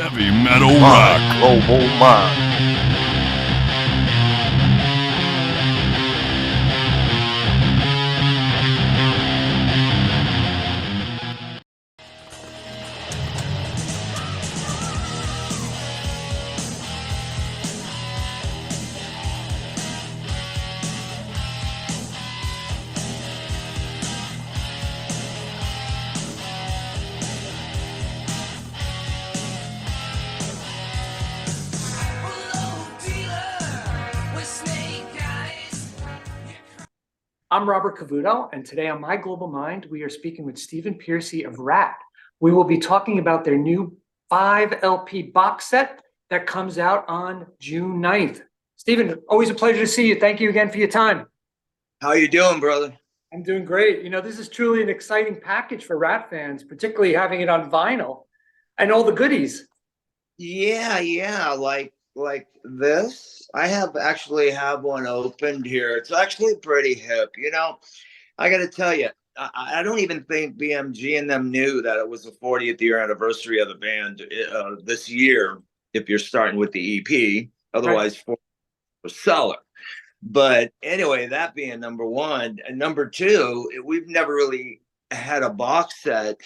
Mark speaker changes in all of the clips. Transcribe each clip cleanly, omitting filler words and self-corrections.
Speaker 1: Heavy metal
Speaker 2: My
Speaker 1: rock.
Speaker 2: global mind.
Speaker 3: I'm Robert Cavuto, and today on My Global Mind, we are speaking with Stephen Pearcy of RATT. We will be talking about their new 5 LP box set that comes out on June 9th. Stephen, always a pleasure to see you. Thank you again for your time.
Speaker 4: How you doing, brother?
Speaker 3: I'm doing great. You know, this is truly an exciting package for RATT fans, particularly having it on vinyl and all the goodies.
Speaker 4: Yeah, like this. I actually have one opened here. It's actually pretty hip. You know, I got to tell you, I don't even think BMG and them knew that it was the 40th year anniversary of the band this year. If you're starting with the EP, otherwise for Cellar. But anyway, that being number one, and number two, we've never really had a box set.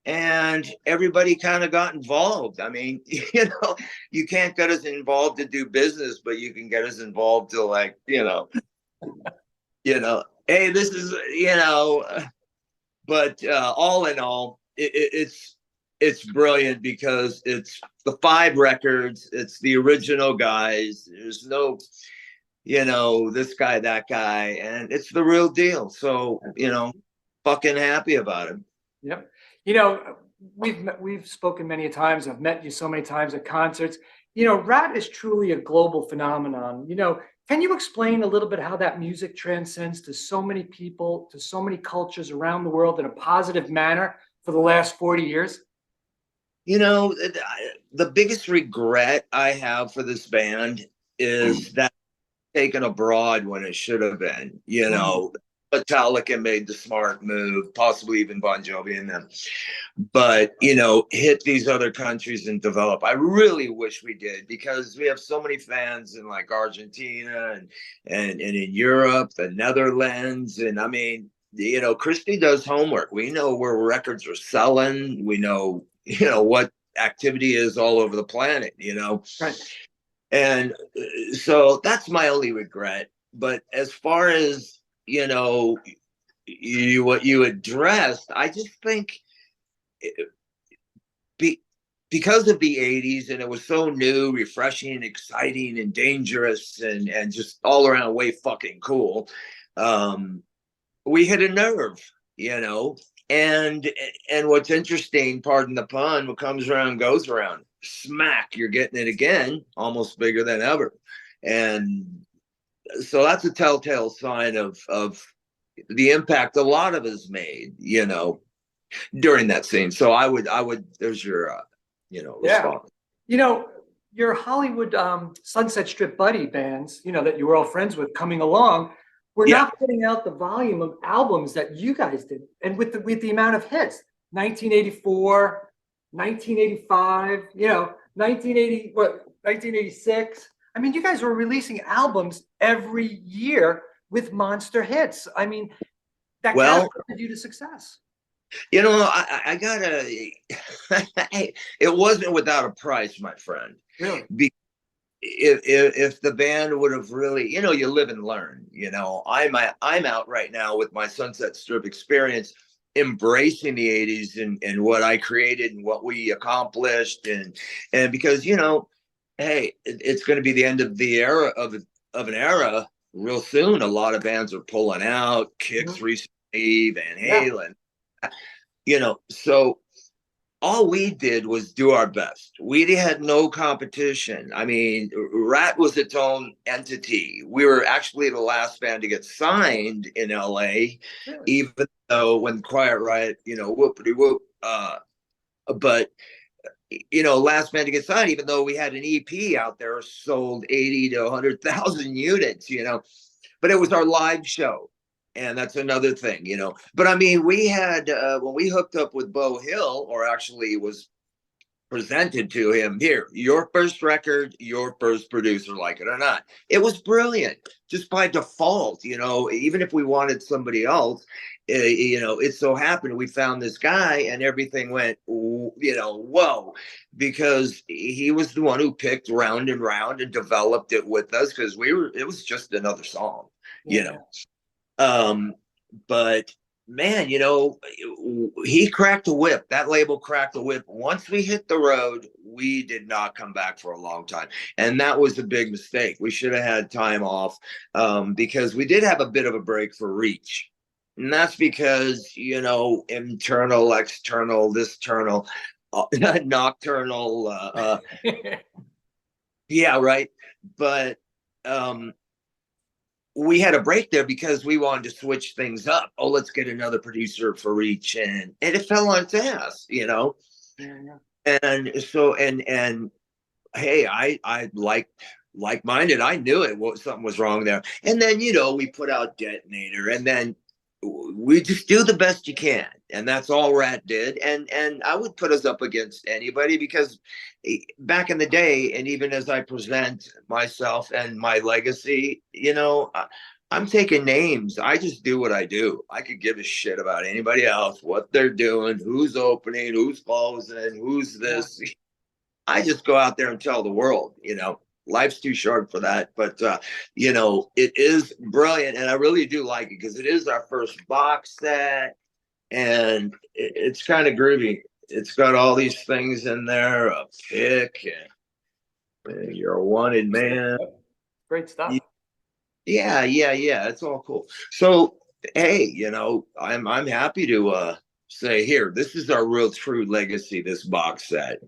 Speaker 4: And everybody kind of got involved. I mean, you can't get us involved to do business, but you can get us involved to hey, this is, but all in all, it's brilliant because it's the 5 records. It's the original guys. There's no, this guy, that guy, and it's the real deal. So, fucking happy about it.
Speaker 3: Yep. We've spoken many times. I've met you so many times at concerts. RATT is truly a global phenomenon. Can you explain a little bit how that music transcends to so many people, to so many cultures around the world in a positive manner for the last 40 years?
Speaker 4: The biggest regret I have for this band is that taken abroad when it should have been. Metallica made the smart move, possibly even Bon Jovi and them. But, hit these other countries and develop. I really wish we did, because we have so many fans in like Argentina and in Europe, the Netherlands. And I mean, Christy does homework. We know where records are selling. We know, what activity is all over the planet,
Speaker 3: Right.
Speaker 4: And so that's my only regret. But as far as, what you addressed, I just think because of the 80s, and it was so new, refreshing, exciting, and dangerous, and just all around way fucking cool, we hit a nerve, and what's interesting, pardon the pun, what comes around goes around. Smack, you're getting it again, almost bigger than ever. And so that's a telltale sign of the impact a lot of us made, during that scene. So I would, there's your, response.
Speaker 3: Your Hollywood Sunset Strip buddy bands, that you were all friends with coming along, were not putting out the volume of albums that you guys did. And with the amount of hits, 1984, 1985, 1986. I mean, you guys were releasing albums every year with monster hits. I mean, that catapulted you to success.
Speaker 4: I gotta, it wasn't without a price, my friend.
Speaker 3: Really?
Speaker 4: If the band would have really, you live and learn. I'm out right now with my Sunset Strip experience, embracing the 80s and what I created and what we accomplished, and because hey, it's going to be the end of the era of an era real soon. A lot of bands are pulling out. Kicks recently, Van Halen. So all we did was do our best. We had no competition. I mean, RATT was its own entity. We were actually the last band to get signed in LA, even though when Quiet Riot, whoopity whoop. But last band to get signed, even though we had an EP out there, sold 80 to 100,000 units, but it was our live show. And that's another thing, But I mean, we had, when we hooked up with Beau Hill, or actually it was presented to him, here, your first record, your first producer, like it or not. It was brilliant, just by default. Even if we wanted somebody else, it so happened we found this guy, and everything went, whoa, because he was the one who picked Round and Round and developed it with us, because it was just another song.
Speaker 3: Yeah.
Speaker 4: But man, he cracked a whip. That label cracked a whip. Once we hit the road, we did not come back for a long time. And that was a big mistake. We should have had time off, because we did have a bit of a break for Reach. And that's because, internal, external, this ternal, nocturnal. Yeah, right. But we had a break there because we wanted to switch things up. Oh, let's get another producer for Reach, and it fell on its ass,
Speaker 3: Yeah.
Speaker 4: And so, and hey, I like-minded. I knew something was wrong there. And then, we put out Detonator, and then we just do the best you can, and that's all Rat did. And I would put us up against anybody, because back in the day, and even as I present myself and my legacy, I'm taking names. I just do what I do. I could give a shit about anybody else, what they're doing, who's opening, who's closing, who's this. Yeah. I just go out there and tell the world. Life's too short for that. But it is brilliant, and I really do like it, because it is our first box set, and it's kind of groovy. It's got all these things in there, a pick, and you're a wanted man.
Speaker 3: Great stuff.
Speaker 4: Yeah. It's all cool. So hey, I'm happy to say, here, this is our real true legacy, this box set.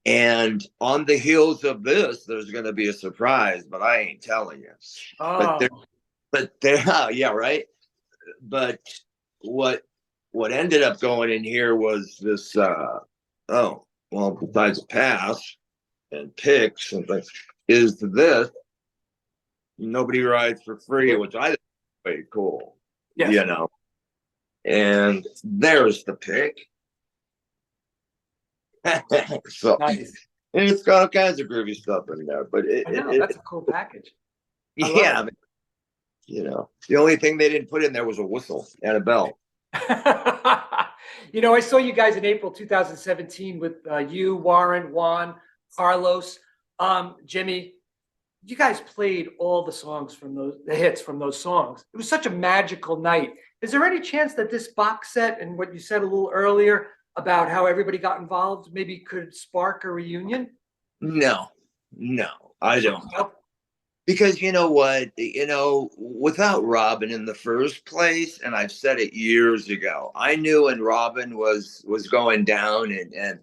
Speaker 4: And on the heels of this, there's going to be a surprise, but I ain't telling you.
Speaker 3: Oh.
Speaker 4: But there, yeah, right. But what ended up going in here was this. Besides a pass and picks and things, is this. Nobody rides for free, which I think is pretty cool.
Speaker 3: Yes.
Speaker 4: And there's the pick. So
Speaker 3: nice.
Speaker 4: And it's got all kinds of groovy stuff in there, but
Speaker 3: that's a cool package.
Speaker 4: Yeah, the only thing they didn't put in there was a whistle and a bell.
Speaker 3: I saw you guys in April 2017 with you, Warren, Juan, Carlos, Jimmy. You guys played all the hits from those songs. It was such a magical night. Is there any chance that this box set and what you said a little earlier about how everybody got involved maybe could spark a reunion?
Speaker 4: No, I don't. Because you know what, without Robin in the first place, and I've said it years ago, I knew when Robin was going down, and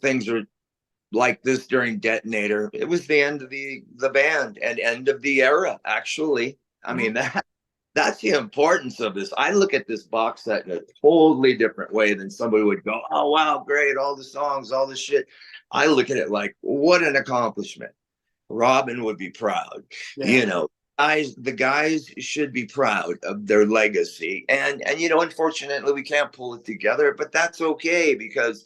Speaker 4: things were like this during Detonator, it was the end of the band and end of the era, actually. I mean, that's the importance of this. I look at this box set in a totally different way than somebody would go, oh, wow, great, all the songs, all the shit. I look at it like, what an accomplishment. Robin would be proud.
Speaker 3: Yeah.
Speaker 4: The guys should be proud of their legacy. And unfortunately, we can't pull it together, but that's okay, because,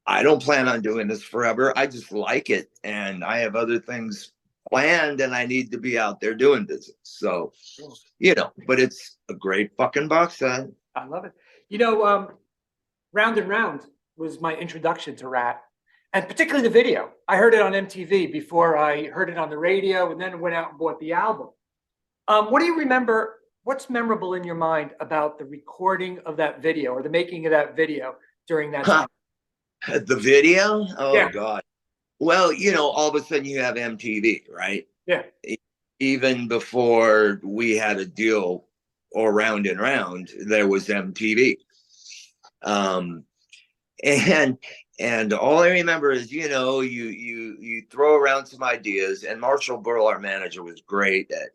Speaker 4: I don't plan on doing this forever. I just like it, and I have other things planned, and I need to be out there doing business. So, but it's a great fucking box set.
Speaker 3: I love it. Round and Round was my introduction to Rat, and particularly the video. I heard it on MTV before I heard it on the radio, and then went out and bought the album. What do you remember? What's memorable in your mind about the recording of that video or the making of that video during that time?
Speaker 4: The video? Oh,
Speaker 3: yeah.
Speaker 4: God. Well, all of a sudden you have MTV, right?
Speaker 3: Yeah.
Speaker 4: Even before we had a deal or Round and Round, there was MTV. And all I remember is, you throw around some ideas, and Marshall Burl, our manager, was great at,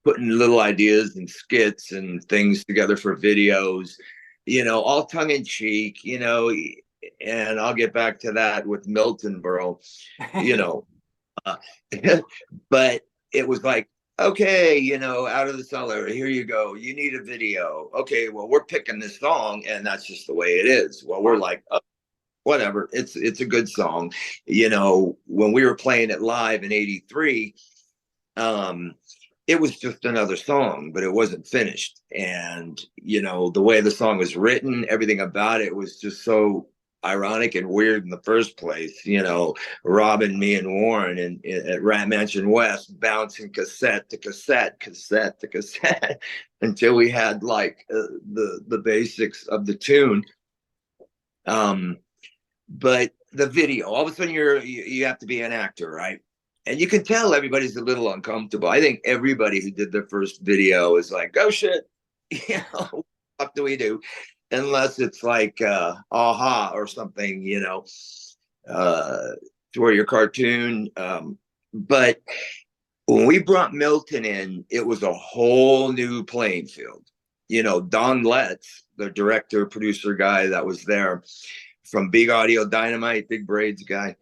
Speaker 4: putting little ideas and skits and things together for videos, all tongue in cheek, and I'll get back to that with Milton Berle, but it was like, okay, out of the cellar, here you go. You need a video. Okay, well, we're picking this song, and that's just the way it is. Well, we're like, oh, whatever. It's a good song. When we were playing it live in '83, it was just another song, but it wasn't finished. And the way the song was written, everything about it was just so ironic and weird in the first place. Robin, me, and Warren at Rat Mansion West bouncing cassette to cassette, cassette to cassette until we had like the basics of the tune. But the video, all of a sudden you have to be an actor, right? And you can tell everybody's a little uncomfortable. I think everybody who did their first video is like, oh shit, what do we do? Unless it's like aha or something, for your cartoon. But when we brought Milton in, it was a whole new playing field. Don Letts, the director, producer guy that was there from Big Audio Dynamite, Big Braids guy.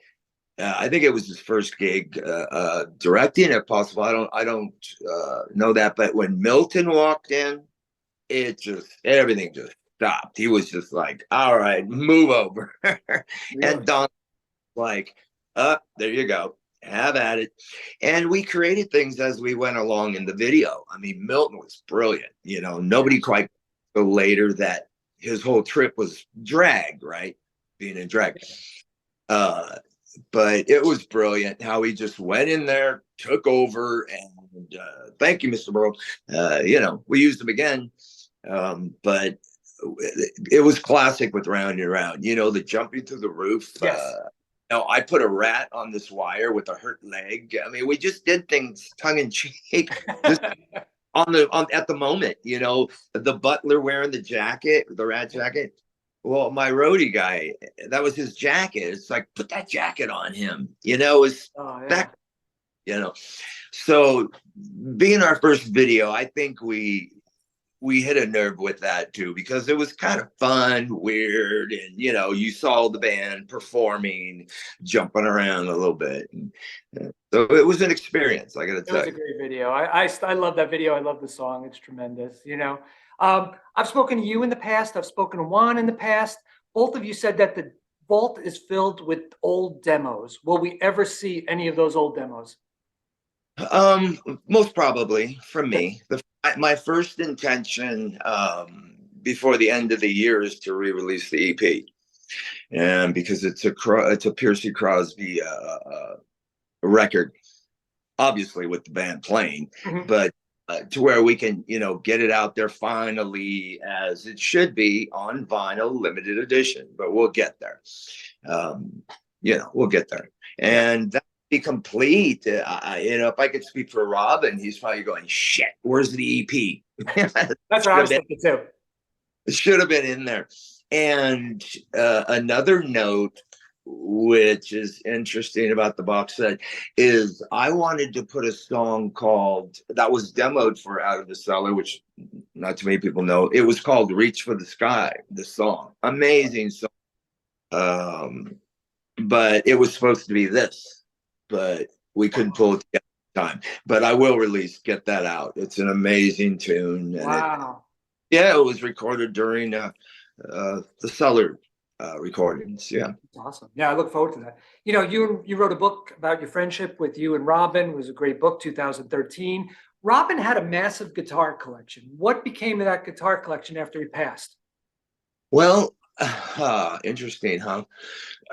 Speaker 4: I think it was his first gig directing, if possible. I don't know that, but when Milton walked in, everything just stopped. He was just like, "All right, move over," and Don like, there you go, have at it." And we created things as we went along in the video. I mean, Milton was brilliant. Nobody quite so later that his whole trip was drag, right? Being in drag. But it was brilliant how he just went in there, took over, and thank you, Mr. Burrow. We used him again, but it was classic with Round and Round. The jumping through the roof.
Speaker 3: Yes.
Speaker 4: I put a rat on this wire with a hurt leg. I mean, we just did things tongue in cheek. At the moment, the butler wearing the jacket, the rat jacket. Well, my roadie guy, that was his jacket. It's like, put that jacket on him. Back. So being our first video, I think we hit a nerve with that too, because it was kind of fun, weird, and you saw the band performing, jumping around a little bit. And, so it was an experience, I gotta tell you.
Speaker 3: It was a great video. I love that video. I love the song. It's tremendous. I've spoken to you in the past. I've spoken to Juan in the past. Both of you said that the vault is filled with old demos. Will we ever see any of those old demos?
Speaker 4: Most probably from me. My first intention before the end of the year is to re-release the EP, and because it's a Pearcy Crosby record, obviously with the band playing, but to where we can, get it out there finally as it should be on vinyl, limited edition. But we'll get there. We'll get there, and that be complete. If I could speak for Robin, he's probably going, "Shit, where's the EP?"
Speaker 3: That's what I was thinking too.
Speaker 4: It should have been in there. And another note, which is interesting about the box set, is I wanted to put a song that was demoed for Out of the Cellar, which not too many people know. It was called "Reach for the Sky," the song. Amazing song. But it was supposed to be this, but we couldn't pull it together in time. But I will get that out. It's an amazing tune.
Speaker 3: Wow.
Speaker 4: It was recorded during the Cellar recordings. Yeah.
Speaker 3: That's awesome. Yeah, I look forward to that. You wrote a book about your friendship with you and Robin. It was a great book, 2013. Robin had a massive guitar collection. What became of that guitar collection after he passed?
Speaker 4: Well, interesting, huh?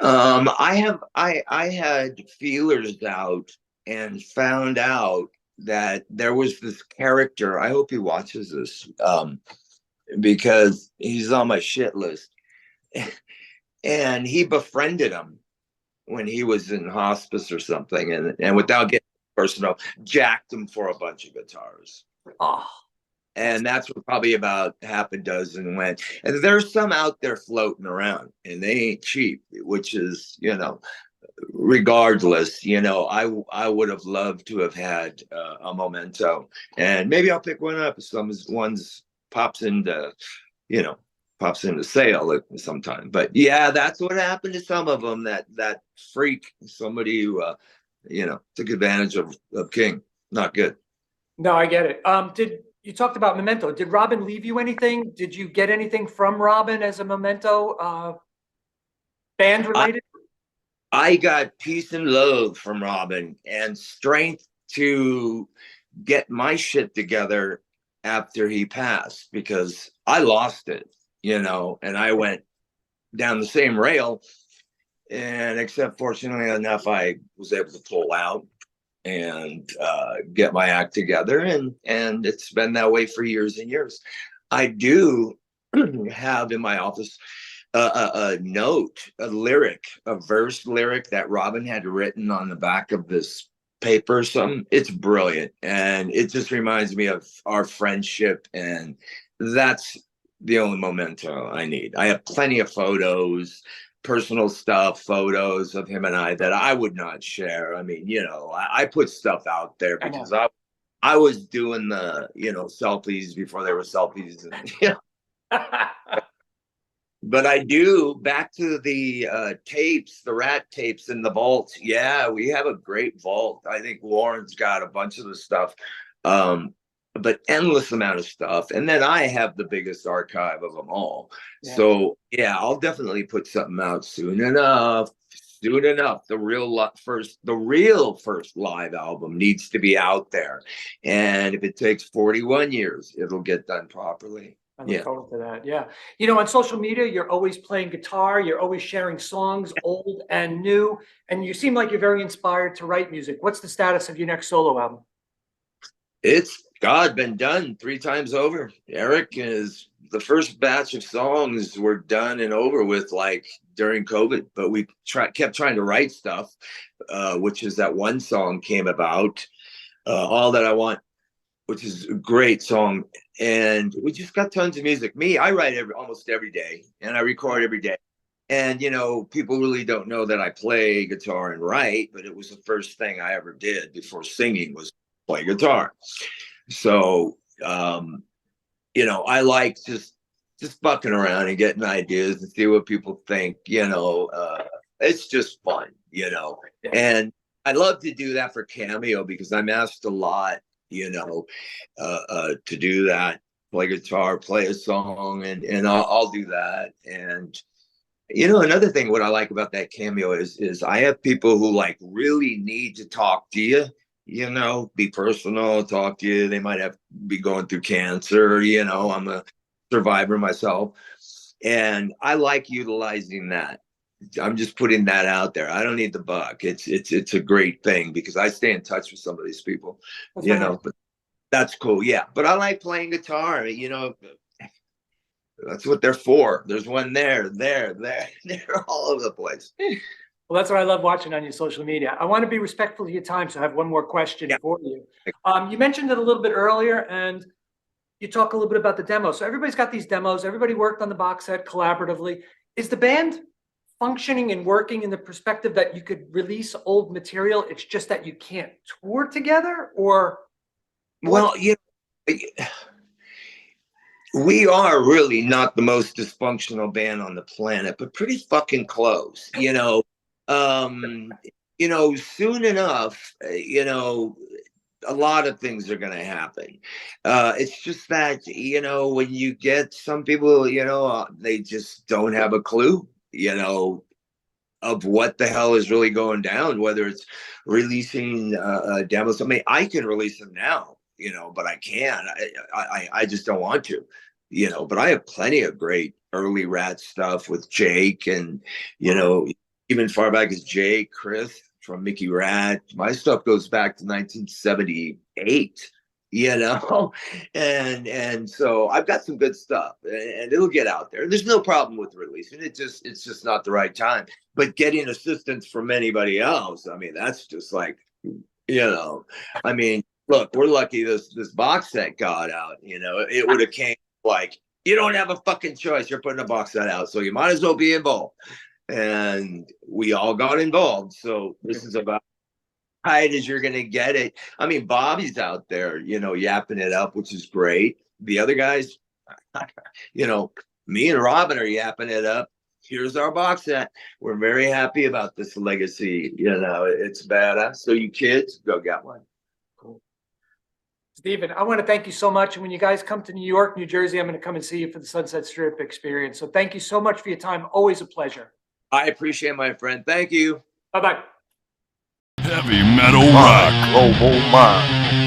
Speaker 4: I had feelers out and found out that there was this character. I hope he watches this, because he's on my shit list. And he befriended him when he was in hospice or something, and without getting personal, jacked him for a bunch of guitars.
Speaker 3: Oh.
Speaker 4: And that's what probably about half a dozen went. And there's some out there floating around, and they ain't cheap, which is, regardless, I would have loved to have had a Memento, and maybe I'll pick one up if one's pops into sale sometime. But yeah, that's what happened to some of them. That freak, somebody who took advantage of King. Not good.
Speaker 3: No, I get it. Did you talked about Memento? Did Robin leave you anything? Did you get anything from Robin as a Memento band
Speaker 4: I,
Speaker 3: related?
Speaker 4: I got peace and love from Robin and strength to get my shit together after he passed because I lost it, and I went down the same rail. And except fortunately enough, I was able to pull out and get my act together, and it's been that way for years and years. I do have in my office a note, a lyric, a verse lyric that Robin had written on the back of this paper or something. It's brilliant, and it just reminds me of our friendship, and that's the only memento I need. I have plenty of photos, personal stuff, photos of him and I that I would not share. I mean, I put stuff out there
Speaker 3: I know.
Speaker 4: because I was doing the, selfies before there were selfies. And, but I do, back to the tapes, the Rat tapes in the vault. Yeah, we have a great vault. I think Lauren's got a bunch of the stuff, but endless amount of stuff. And then I have the biggest archive of them all.
Speaker 3: Yeah.
Speaker 4: So yeah, I'll definitely put something out soon enough. Soon enough. The real first live album needs to be out there. And if it takes 41 years, it'll get done properly.
Speaker 3: I look
Speaker 4: Yeah.
Speaker 3: forward to that. Yeah. On social media, you're always playing guitar, you're always sharing songs, old and new, and you seem like you're very inspired to write music. What's the status of your next solo album?
Speaker 4: It's been done 3 times over. Eric is the first batch of songs were done and over with like during COVID, but we kept trying to write stuff, which is that one song came about, All That I Want, which is a great song. And we just got tons of music. I write almost every day and I record every day. And, people really don't know that I play guitar and write, but it was the first thing I ever did before singing was play guitar. So, I like just fucking around and getting ideas and see what people think, it's just fun, and I love to do that for Cameo because I'm asked a lot, to do that, play guitar, play a song, and I'll do that. And another thing, what I like about that Cameo is I have people who like really need to talk to you, be personal, talk to you. They might be going through cancer, I'm a survivor myself. And I like utilizing that. I'm just putting that out there. I don't need the buck. It's a great thing because I stay in touch with some of these people,
Speaker 3: That's very nice.
Speaker 4: but that's cool. Yeah. But I like playing guitar, that's what they're for. There's one there. They're all over the place.
Speaker 3: Well, that's what I love watching on your social media. I want to be respectful of your time, so I have one more question
Speaker 4: Yeah.
Speaker 3: for you. You mentioned it a little bit earlier, and you talk a little bit about the demo. So everybody's got these demos. Everybody worked on the box set collaboratively. Is the band functioning and working in the perspective that you could release old material? It's just that you can't tour together, or
Speaker 4: Well, we are really not the most dysfunctional band on the planet, but pretty fucking close, soon enough, a lot of things are going to happen. It's just that, when you get some people, they just don't have a clue, of what the hell is really going down, whether it's releasing demos. I mean, I can release them now, but I can't. I just don't want to, but I have plenty of great early Rat stuff with Jake and, even far back as Jake, Chris from Mickey Rat. My stuff goes back to 1978, and so I've got some good stuff and it'll get out there. There's no problem with releasing it. It's just not the right time. But getting assistance from anybody else, I mean, that's just like, I mean, look, we're lucky this box set got out. It would have came like, you don't have a fucking choice. You're putting a box set out, so you might as well be involved. And we all got involved. So this is about tight as you're gonna get it. I mean, Bobby's out there, yapping it up, which is great. The other guys, me and Robin are yapping it up. Here's our box set. We're very happy about this legacy. It's badass. So you kids, go get one.
Speaker 3: cool. Stephen, I want to thank you so much. And when you guys come to New York, New Jersey, I'm going to come and see you for the Sunset Strip experience. So thank you so much for your time. Always a pleasure.
Speaker 4: I appreciate it, my friend. Thank you.
Speaker 3: Bye-bye.
Speaker 1: Heavy metal rock.
Speaker 2: Global mind.